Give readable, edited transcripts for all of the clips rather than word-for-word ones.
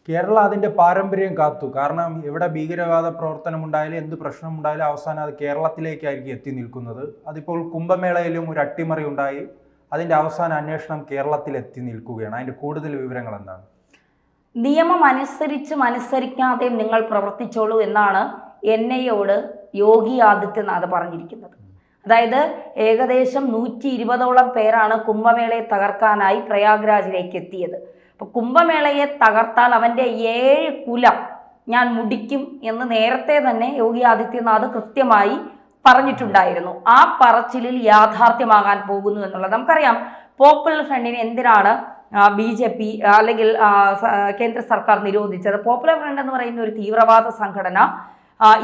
കേരളം അതിൻ്റെ പാരമ്പര്യം കാത്തു. കാരണം എവിടെ ഭീകരവാദ പ്രവർത്തനം ഉണ്ടായാലും എന്ത് പ്രശ്നം ഉണ്ടായാലും അവസാനം അത് കേരളത്തിലേക്കായിരിക്കും എത്തി നിൽക്കുന്നത്. അതിപ്പോൾ കുംഭമേളയിലും ഒരു അട്ടിമറി ഉണ്ടായി, അതിൻ്റെ അവസാന അന്വേഷണം കേരളത്തിൽ എത്തി നിൽക്കുകയാണ്. അതിൻ്റെ കൂടുതൽ വിവരങ്ങൾ എന്താണ്? നിയമം അനുസരിക്കാതെയും നിങ്ങൾ പ്രവർത്തിച്ചോളൂ എന്നാണ് NIAയോട് യോഗി ആദിത്യനാഥ് പറഞ്ഞിരിക്കുന്നത്. അതായത് ഏകദേശം 120ഓളം പേരാണ് കുംഭമേളയെ തകർക്കാനായി പ്രയാഗ്രാജിലേക്ക് എത്തിയത്. അപ്പൊ കുംഭമേളയെ തകർത്താൽ അവന്റെ 7 കുലം ഞാൻ മുടിക്കും എന്ന് നേരത്തെ തന്നെ യോഗി ആദിത്യനാഥ് കൃത്യമായി പറഞ്ഞിട്ടുണ്ടായിരുന്നു. ആ പറച്ചിലിൽ യാഥാർത്ഥ്യമാകാൻ പോകുന്നു എന്നുള്ളത് നമുക്കറിയാം. പോപ്പുലർ ഫ്രണ്ടിനെ എന്തിനാണ് BJP അല്ലെങ്കിൽ കേന്ദ്ര സർക്കാർ നിരോധിച്ചത്? പോപ്പുലർ ഫ്രണ്ട് എന്ന് പറയുന്ന ഒരു തീവ്രവാദ സംഘടന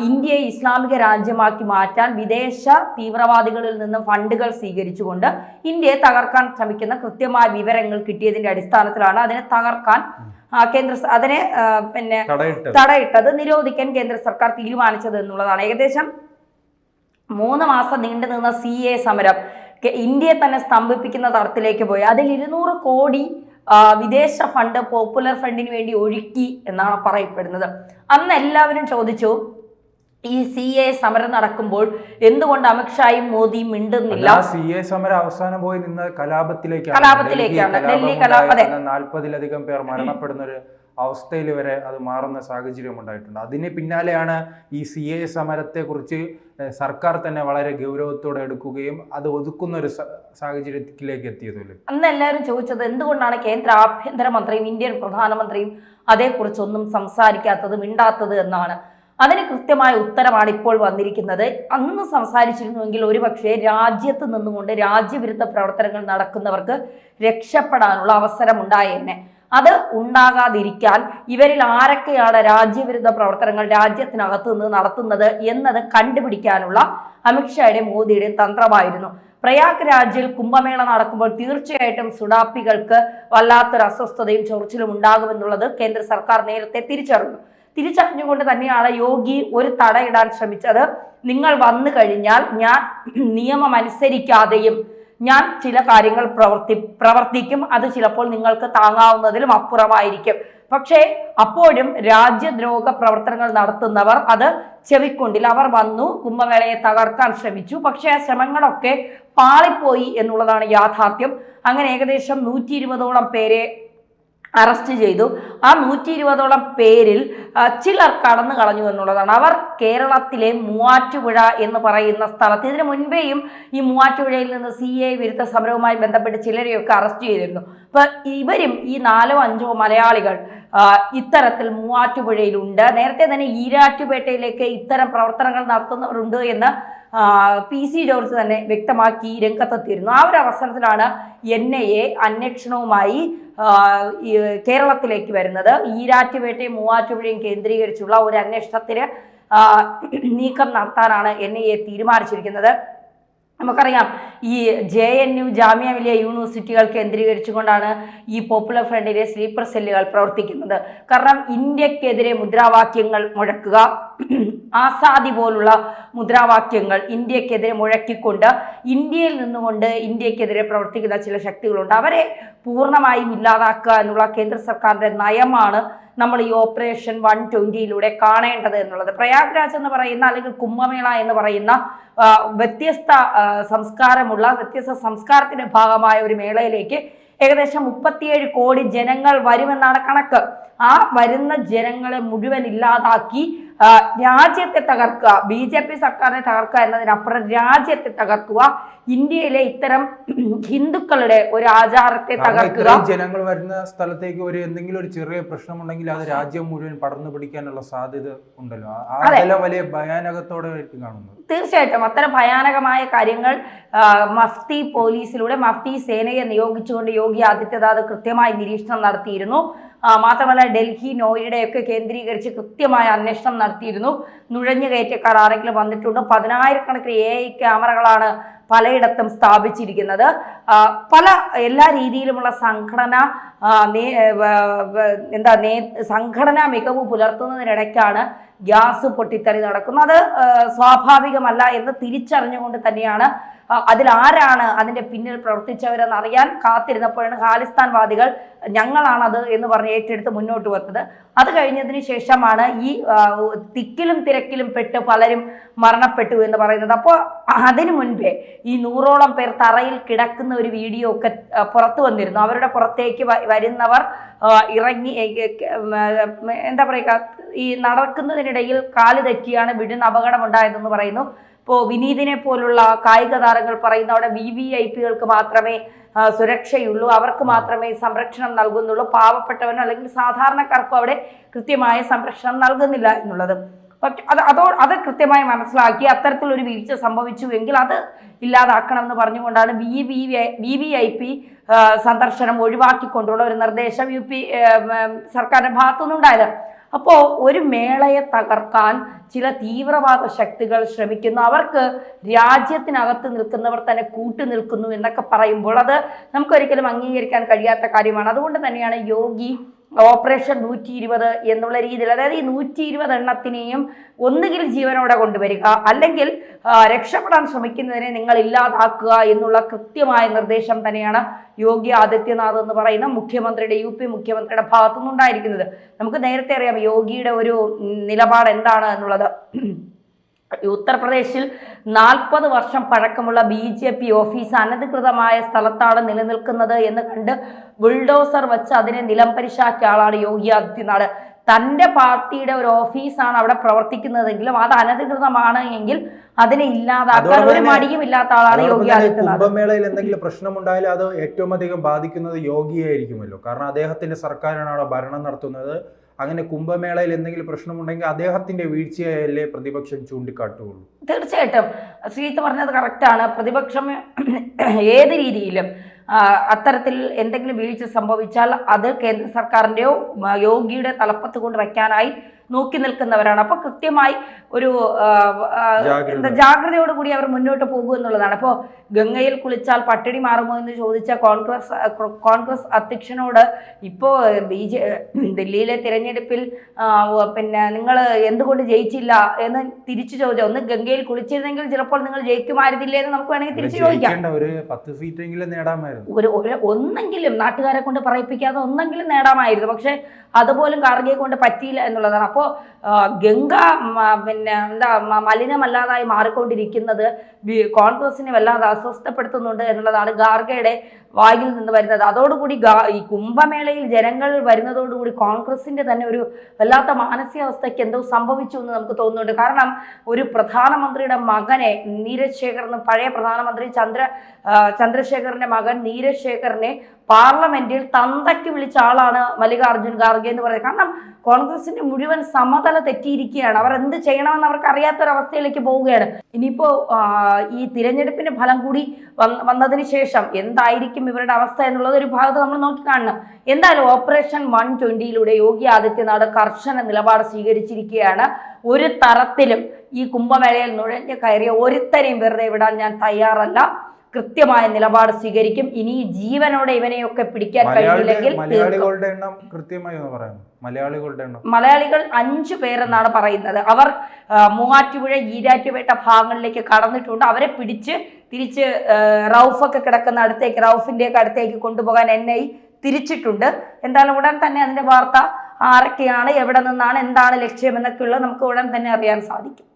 ഇന്ത്യയെ ഇസ്ലാമിക രാജ്യമാക്കി മാറ്റാൻ വിദേശ തീവ്രവാദികളിൽ നിന്നും ഫണ്ടുകൾ സ്വീകരിച്ചുകൊണ്ട് ഇന്ത്യയെ തകർക്കാൻ ശ്രമിക്കുന്ന കൃത്യമായ വിവരങ്ങൾ കിട്ടിയതിന്റെ അടിസ്ഥാനത്തിലാണ് അതിനെ തകർക്കാൻ അതിനെ തടയിട്ടത്, നിരോധിക്കാൻ കേന്ദ്ര സർക്കാർ തീരുമാനിച്ചത് എന്നുള്ളതാണ്. ഏകദേശം 3 മാസം നീണ്ടു നിന്ന CA സമരം ഇന്ത്യയെ തന്നെ സ്തംഭിപ്പിക്കുന്ന തരത്തിലേക്ക് പോയി. അതിൽ 200 കോടി വിദേശ ഫണ്ട് പോപ്പുലർ ഫ്രണ്ടിന് വേണ്ടി ഒഴുക്കി എന്നാണ് പറയപ്പെടുന്നത്. അന്ന് എല്ലാവരും ചോദിച്ചു, ഈ CA സമരം നടക്കുമ്പോൾ എന്തുകൊണ്ട് അമിത്ഷായും മോദിയും മിണ്ടുന്നില്ല? CA സമരം അവസാനം പോയി നിന്ന് കലാപത്തിലേക്കാണ്. ഡൽഹി കലാപം, 40-ലധികം പേർ മരണപ്പെടുന്ന ഒരു അവസ്ഥയിൽ വരെ അത് മാറുന്ന സാഹചര്യം ഉണ്ടായിട്ടുണ്ട്. അതിന് പിന്നാലെയാണ് ഈ CA സമരത്തെ കുറിച്ച് സർക്കാർ തന്നെ വളരെ ഗൗരവത്തോടെ എടുക്കുകയും അത് ഒതുക്കുന്ന ഒരു സാഹചര്യത്തിലേക്ക് എത്തിയതല്ലേ. അന്ന് എല്ലാവരും ചോദിച്ചത് എന്തുകൊണ്ടാണ് കേന്ദ്ര ആഭ്യന്തരമന്ത്രിയും ഇന്ത്യൻ പ്രധാനമന്ത്രിയും അതേക്കുറിച്ചൊന്നും സംസാരിക്കാത്തത്, മിണ്ടാത്തത് എന്നാണ്. അതിന് കൃത്യമായ ഉത്തരമാണ് ഇപ്പോൾ വന്നിരിക്കുന്നത്. അന്ന് സംസാരിച്ചിരുന്നുവെങ്കിൽ ഒരുപക്ഷെ രാജ്യത്ത് നിന്നുകൊണ്ട് രാജ്യവിരുദ്ധ പ്രവർത്തനങ്ങൾ നടക്കുന്നവർക്ക് രക്ഷപ്പെടാനുള്ള അവസരം ഉണ്ടായേനെ. അത് ഉണ്ടാകാതിരിക്കാൻ ഇവരിൽ ആരൊക്കെയാണ് രാജ്യവിരുദ്ധ പ്രവർത്തനങ്ങൾ രാജ്യത്തിനകത്ത് നിന്ന് നടത്തുന്നത് എന്നത് കണ്ടുപിടിക്കാനുള്ള അമിത്ഷായുടെയും മോദിയുടെയും തന്ത്രമായിരുന്നു. പ്രയാഗ്രാജിൽ കുംഭമേള നടക്കുമ്പോൾ തീർച്ചയായിട്ടും സുഡാപ്പികൾക്ക് വല്ലാത്തൊരു അസ്വസ്ഥതയും ചൊറിച്ചിലും ഉണ്ടാകുമെന്നുള്ളത് കേന്ദ്ര സർക്കാർ നേരത്തെ തിരിച്ചറിഞ്ഞുകൊണ്ട് തന്നെയാണ് യോഗി ഒരു തടയിടാൻ ശ്രമിച്ചത്. നിങ്ങൾ വന്നു കഴിഞ്ഞാൽ ഞാൻ നിയമം അനുസരിക്കാതെയും ഞാൻ ചില കാര്യങ്ങൾ പ്രവർത്തിക്കും. അത് ചിലപ്പോൾ നിങ്ങൾക്ക് താങ്ങാവുന്നതിലും അപ്പുറമായിരിക്കും. പക്ഷേ അപ്പോഴും രാജ്യദ്രോഹ പ്രവർത്തനങ്ങൾ നടത്തുന്നവർ അത് ചെവിക്കൊണ്ടില്ല. അവർ വന്നു കുംഭമേളയെ തകർക്കാൻ ശ്രമിച്ചു. പക്ഷേ ആ ശ്രമങ്ങളൊക്കെ പാളിപ്പോയി എന്നുള്ളതാണ് യാഥാർത്ഥ്യം. അങ്ങനെ ഏകദേശം 120ഓളം പേരെ അറസ്റ്റ് ചെയ്തു. ആ 120ഓളം പേരിൽ ചിലർ കടന്നു കളഞ്ഞു എന്നുള്ളതാണ്. അവർ കേരളത്തിലെ മൂവാറ്റുപുഴ എന്ന് പറയുന്ന സ്ഥലത്ത്, ഇതിനു മുൻപേയും ഈ മൂവാറ്റുപുഴയിൽ നിന്ന് CA വിരുദ്ധ സമരവുമായി ബന്ധപ്പെട്ട് ചിലരെയൊക്കെ അറസ്റ്റ് ചെയ്തിരുന്നു. അപ്പൊ ഇവരും ഈ 4-5 മലയാളികൾ ഇത്തരത്തിൽ മൂവാറ്റുപുഴയിലുണ്ട്. നേരത്തെ തന്നെ ഈരാറ്റുപേട്ടയിലേക്ക് ഇത്തരം പ്രവർത്തനങ്ങൾ നടത്തുന്നവരുണ്ട് എന്ന് PC ജോർജ് തന്നെ വ്യക്തമാക്കി രംഗത്തെത്തിയിരുന്നു. ആ ഒരു അവസരത്തിലാണ് NIA അന്വേഷണവുമായി കേരളത്തിലേക്ക് വരുന്നത്. ഈരാറ്റുപേട്ടയും മൂവാറ്റുപുഴയും കേന്ദ്രീകരിച്ചുള്ള ഒരു അന്വേഷണത്തിന് നീക്കം നടത്താനാണ് NIA തീരുമാനിച്ചിരിക്കുന്നത്. നമുക്കറിയാം ഈ JNU ജാമിയ മിലിയ യൂണിവേഴ്സിറ്റികൾ കേന്ദ്രീകരിച്ചുകൊണ്ടാണ് ഈ പോപ്പുലർ ഫ്രണ്ടിലെ സ്ലീപ്പർ സെല്ലുകൾ പ്രവർത്തിക്കുന്നത്. കാരണം ഇന്ത്യക്കെതിരെ മുദ്രാവാക്യങ്ങൾ മുഴക്കുക, ആസാദി പോലുള്ള മുദ്രാവാക്യങ്ങൾ ഇന്ത്യക്കെതിരെ മുഴക്കിക്കൊണ്ട് ഇന്ത്യയിൽ നിന്നുകൊണ്ട് ഇന്ത്യക്കെതിരെ പ്രവർത്തിക്കുന്ന ചില ശക്തികളുണ്ട്. അവരെ പൂർണ്ണമായും ഇല്ലാതാക്കുക എന്നുള്ള കേന്ദ്ര സർക്കാരിന്റെ നയമാണ് നമ്മൾ ഈ ഓപ്പറേഷൻ 120 കാണേണ്ടത് എന്നുള്ളത്. പ്രയാഗ്രാജ് എന്ന് പറയുന്ന അല്ലെങ്കിൽ കുംഭമേള എന്ന് പറയുന്ന വ്യത്യസ്ത സംസ്കാരത്തിന്റെ ഭാഗമായ ഒരു മേളയിലേക്ക് ഏകദേശം 37 കോടി ജനങ്ങൾ വരുമെന്നാണ് കണക്ക്. ആ വരുന്ന ജനങ്ങളെ മുഴുവൻ ഇല്ലാതാക്കി രാജ്യത്തെ തകർക്കുക, BJP സർക്കാരിനെ തകർക്കുക എന്നതിനപ്പുറം രാജ്യത്തെ തകർക്കുക, ഇന്ത്യയിലെ ഇത്തരം ഹിന്ദുക്കളുടെ ഒരു ആചാരത്തെ തകർക്കുക. ജനങ്ങൾ വരുന്ന സ്ഥലത്തേക്ക് എന്തെങ്കിലും ഒരു ചെറിയ പ്രശ്നമുണ്ടെങ്കിൽ അത് രാജ്യം മുഴുവൻ പടർന്നു പിടിക്കാനുള്ള സാധ്യത ഉണ്ടല്ലോ. അതെല്ലാം വലിയ ഭയാനകത്തോടെ കാണുന്നത്. തീർച്ചയായിട്ടും അത്തരം ഭയാനകമായ കാര്യങ്ങൾ മഫ്തി പോലീസിലൂടെ മഫ്തി സേനയെ നിയോഗിച്ചുകൊണ്ട് യോഗി ആദിത്യനാഥ് കൃത്യമായി നിരീക്ഷണം നടത്തിയിരുന്നു. മാത്രമല്ല ഡൽഹി, നോയിഡയൊക്കെ കേന്ദ്രീകരിച്ച് കൃത്യമായ അന്വേഷണം നടത്തിയിരുന്നു. നുഴഞ്ഞു കയറ്റക്കാർ ആരെങ്കിലും വന്നിട്ടുണ്ടോ? 10,000 കണക്കിന് AI ക്യാമറകളാണ് പലയിടത്തും സ്ഥാപിച്ചിരിക്കുന്നത്. എല്ലാ രീതിയിലുമുള്ള സംഘടനാ മികവ് പുലർത്തുന്നതിനിടയ്ക്കാണ് ഗ്യാസ് പൊട്ടിത്തെറി നടക്കുന്നത്. അത് സ്വാഭാവികമല്ല എന്ന് തിരിച്ചറിഞ്ഞുകൊണ്ട് തന്നെയാണ് അതിലാരാണ് അതിന്റെ പിന്നിൽ പ്രവർത്തിച്ചവരെന്ന് അറിയാൻ കാത്തിരുന്നപ്പോഴാണ് ഖാലിസ്ഥാൻവാദികൾ ഞങ്ങളാണത് എന്ന് പറഞ്ഞ് ഏറ്റെടുത്ത് മുന്നോട്ട് വന്നത്. അത് കഴിഞ്ഞതിന് ശേഷമാണ് ഈ തിക്കിലും തിരക്കിലും പെട്ട് പലരും മരണപ്പെട്ടു എന്ന് പറയുന്നത്. അപ്പോൾ അതിനു മുൻപേ ഈ 100ഓളം പേർ തറയിൽ കിടക്കുന്ന ഒരു വീഡിയോ ഒക്കെ പുറത്തു വന്നിരുന്നു. അവരുടെ പുറത്തേക്ക് വരുന്നവർ ഇറങ്ങി എന്താ പറയുക, ഈ നടക്കുന്നതിനിടയിൽ കാല് തെറ്റിയാണ് വീടിന് അപകടമുണ്ടായതെന്ന് പറയുന്നു. ഇപ്പോൾ വിനീതിനെ പോലുള്ള കായിക താരങ്ങൾ പറയുന്ന അവിടെ VVIPകൾക്ക് മാത്രമേ സുരക്ഷയുള്ളൂ, അവർക്ക് മാത്രമേ സംരക്ഷണം നൽകുന്നുള്ളൂ, പാവപ്പെട്ടവനോ അല്ലെങ്കിൽ സാധാരണക്കാർക്കും അവിടെ കൃത്യമായ സംരക്ഷണം നൽകുന്നില്ല എന്നുള്ളത്. അത് കൃത്യമായി മനസ്സിലാക്കി അത്തരത്തിലൊരു വീഴ്ച സംഭവിച്ചുവെങ്കിൽ അത് ഇല്ലാതാക്കണം എന്ന് പറഞ്ഞുകൊണ്ടാണ് VVIP സന്ദർശനം ഒഴിവാക്കിക്കൊണ്ടുള്ള ഒരു നിർദ്ദേശം UP സർക്കാരിന്റെ ഭാഗത്തുനിന്നുണ്ടായത്. അപ്പോൾ ഒരു മേളയെ തകർക്കാൻ ചില തീവ്രവാദ ശക്തികൾ ശ്രമിക്കുന്നു, അവർക്ക് രാജ്യത്തിനകത്ത് നിൽക്കുന്നവർ തന്നെ കൂട്ടുനിൽക്കുന്നു എന്നൊക്കെ പറയുമ്പോൾ അത് നമുക്കൊരിക്കലും അംഗീകരിക്കാൻ കഴിയാത്ത കാര്യമാണ്. അതുകൊണ്ട് തന്നെയാണ് യോഗി ഓപ്പറേഷൻ 120 എന്നുള്ള രീതിയിൽ, അതായത് ഈ 120 എണ്ണത്തിനെയും ഒന്നുകിൽ ജീവനോടെ കൊണ്ടുവരിക അല്ലെങ്കിൽ രക്ഷപ്പെടാൻ ശ്രമിക്കുന്നതിനെ നിങ്ങൾ ഇല്ലാതാക്കുക എന്നുള്ള കൃത്യമായ നിർദ്ദേശം തന്നെയാണ് യോഗി ആദിത്യനാഥ് എന്ന് പറയുന്ന UP മുഖ്യമന്ത്രിയുടെ ഭാഗത്തുനിന്നുണ്ടായിരിക്കുന്നത്. നമുക്ക് നേരത്തെ അറിയാം യോഗിയുടെ ഒരു നിലപാട് എന്താണ് എന്നുള്ളത്. ഉത്തർപ്രദേശിൽ 40 വർഷം പഴക്കമുള്ള BJP ഓഫീസ് അനധികൃതമായ സ്ഥലത്താണ് നിലനിൽക്കുന്നത് എന്ന് കണ്ട് ബുൾഡോസർ വെച്ച് അതിനെ നിലംപരിശാക്കിയ ആളാണ് യോഗി ആദിത്യനാഥ്. തൻ്റെ പാർട്ടിയുടെ ഒരു ഓഫീസാണ് അവിടെ പ്രവർത്തിക്കുന്നതെങ്കിലും അത് അനധികൃതമാണ് എങ്കിൽ അതിനെ ഇല്ലാതാക്കാൻ ഒരു മടിയും ഇല്ലാത്ത ആളാണ് യോഗി ആദിത്യനാഥ്. കുംഭമേളയിൽ എന്തെങ്കിലും പ്രശ്നമുണ്ടായാലും അത് ഏറ്റവും അധികം ബാധിക്കുന്നത് യോഗിയായിരിക്കുമല്ലോ. കാരണം അദ്ദേഹത്തിന്റെ സർക്കാരാണ് അവിടെ ഭരണം നടത്തുന്നത്. അങ്ങനെ കുംഭമേളയിൽ എന്തെങ്കിലും പ്രശ്നമുണ്ടെങ്കിൽ അദ്ദേഹത്തിന്റെ വീഴ്ചയല്ലേ പ്രതിപക്ഷം ചൂണ്ടിക്കാട്ടുകയുള്ളൂ. തീർച്ചയായിട്ടും ശ്രീജിത്ത് പറഞ്ഞത് കറക്റ്റാണ്. പ്രതിപക്ഷം ഏത് രീതിയിലും അത്തരത്തിൽ എന്തെങ്കിലും വീഴ്ച സംഭവിച്ചാൽ അത് കേന്ദ്ര സർക്കാരിൻ്റെയോ യോഗിയുടെ തലപ്പത്ത് കൊണ്ട് വയ്ക്കാനായി നോക്കി നിൽക്കുന്നവരാണ്. അപ്പോൾ കൃത്യമായി ഒരു ജാഗ്രതയോടുകൂടി അവർ മുന്നോട്ട് പോകും എന്നുള്ളതാണ്. അപ്പോൾ ഗംഗയിൽ കുളിച്ചാൽ പട്ടിണി മാറുമോ എന്ന് ചോദിച്ച കോൺഗ്രസ് അധ്യക്ഷനോട് ഇപ്പോൾ ദില്ലിയിലെ തിരഞ്ഞെടുപ്പിൽ നിങ്ങൾ എന്തുകൊണ്ട് ജയിച്ചില്ല എന്ന് തിരിച്ചു ചോദിച്ചാൽ, ഒന്ന് ഗംഗയിൽ കുളിച്ചിരുന്നെങ്കിൽ ചിലപ്പോൾ നിങ്ങൾ ജയിക്കുമായിരുന്നില്ലേ എന്ന് നമുക്ക് വേണമെങ്കിൽ തിരിച്ചു ചോദിക്കാം. ഒരു 10 സീറ്റെങ്കിലും നേടാമായിരുന്നു, ഒന്നെങ്കിലും നാട്ടുകാരെ കൊണ്ട് പറയിപ്പിക്കാതെ ഒന്നെങ്കിലും നേടാമായിരുന്നു. പക്ഷെ അതുപോലും ഖാർഗെയെ കൊണ്ട് പറ്റിയില്ല എന്നുള്ളതാണ്. അപ്പോൾ ഗംഗ മലിനമല്ലാതായി മാറിക്കൊണ്ടിരിക്കുന്നത് കോൺഗ്രസിനെ വല്ലാതെ അസ്വസ്ഥപ്പെടുത്തുന്നുണ്ട് എന്നുള്ളതാണ് ഖാർഗെയുടെ വായിൽ നിന്ന് വരുന്നത്. അതോടുകൂടി ഈ കുംഭമേളയിൽ ജനങ്ങൾ വരുന്നതോടുകൂടി കോൺഗ്രസിന്റെ തന്നെ ഒരു വല്ലാത്ത മാനസികാവസ്ഥയ്ക്ക് എന്തോ സംഭവിച്ചു എന്ന് നമുക്ക് തോന്നുന്നുണ്ട്. കാരണം ഒരു പ്രധാനമന്ത്രിയുടെ മകനെ നീരജ് ശേഖർ, പഴയ പ്രധാനമന്ത്രി ചന്ദ്രശേഖറിന്റെ മകൻ നീരജ് ശേഖറിനെ പാർലമെന്റിൽ തന്തയ്ക്ക് വിളിച്ച ആളാണ് മല്ലികാർജുൻ ഖാർഗെ എന്ന് പറയുന്നത്. കാരണം കോൺഗ്രസിന്റെ മുഴുവൻ സമതല തെറ്റിയിരിക്കുകയാണ്. അവർ എന്ത് ചെയ്യണമെന്ന് അവർക്ക് അറിയാത്തൊരവസ്ഥയിലേക്ക് പോവുകയാണ്. ഇനിയിപ്പോ ഈ തിരഞ്ഞെടുപ്പിന്റെ ഫലം കൂടി വന്നതിന് ശേഷം എന്തായിരിക്കും ഇവരുടെ അവസ്ഥ എന്നുള്ളത് ഒരു ഭാഗത്ത് നമ്മൾ നോക്കിക്കാണണം. എന്തായാലും ഓപ്പറേഷൻ 120 യോഗി ആദിത്യനാഥ് കർശന നിലപാട് സ്വീകരിച്ചിരിക്കുകയാണ്. ഒരു തരത്തിലും ഈ കുംഭമേളയിൽ നുഴഞ്ഞു കയറിയ ഒരുത്തരെയും വെറുതെ വിടാൻ ഞാൻ തയ്യാറല്ല, കൃത്യമായ നിലപാട് സ്വീകരിക്കും. ഇനി ജീവനോടെ ഇവനെയൊക്കെ പിടിക്കാൻ കഴിയില്ലെങ്കിൽ മലയാളികൾ 5 പേരെന്നാണ് പറയുന്നത്. അവർ മൂവാറ്റുപുഴ ഈരാറ്റുപേട്ട ഭാഗങ്ങളിലേക്ക് കടന്നിട്ടുണ്ട്. അവരെ പിടിച്ച് തിരിച്ച് റൌഫൊക്കെ കിടക്കുന്ന റൌഫിന്റെ ഒക്കെ അടുത്തേക്ക് കൊണ്ടുപോകാൻ NI തിരിച്ചിട്ടുണ്ട്. എന്തായാലും ഉടൻ തന്നെ അതിന്റെ വാർത്ത ആരൊക്കെയാണ്, എവിടെ നിന്നാണ്, എന്താണ് ലക്ഷ്യം എന്നൊക്കെയുള്ളത് നമുക്ക് ഉടൻ തന്നെ അറിയാൻ സാധിക്കും.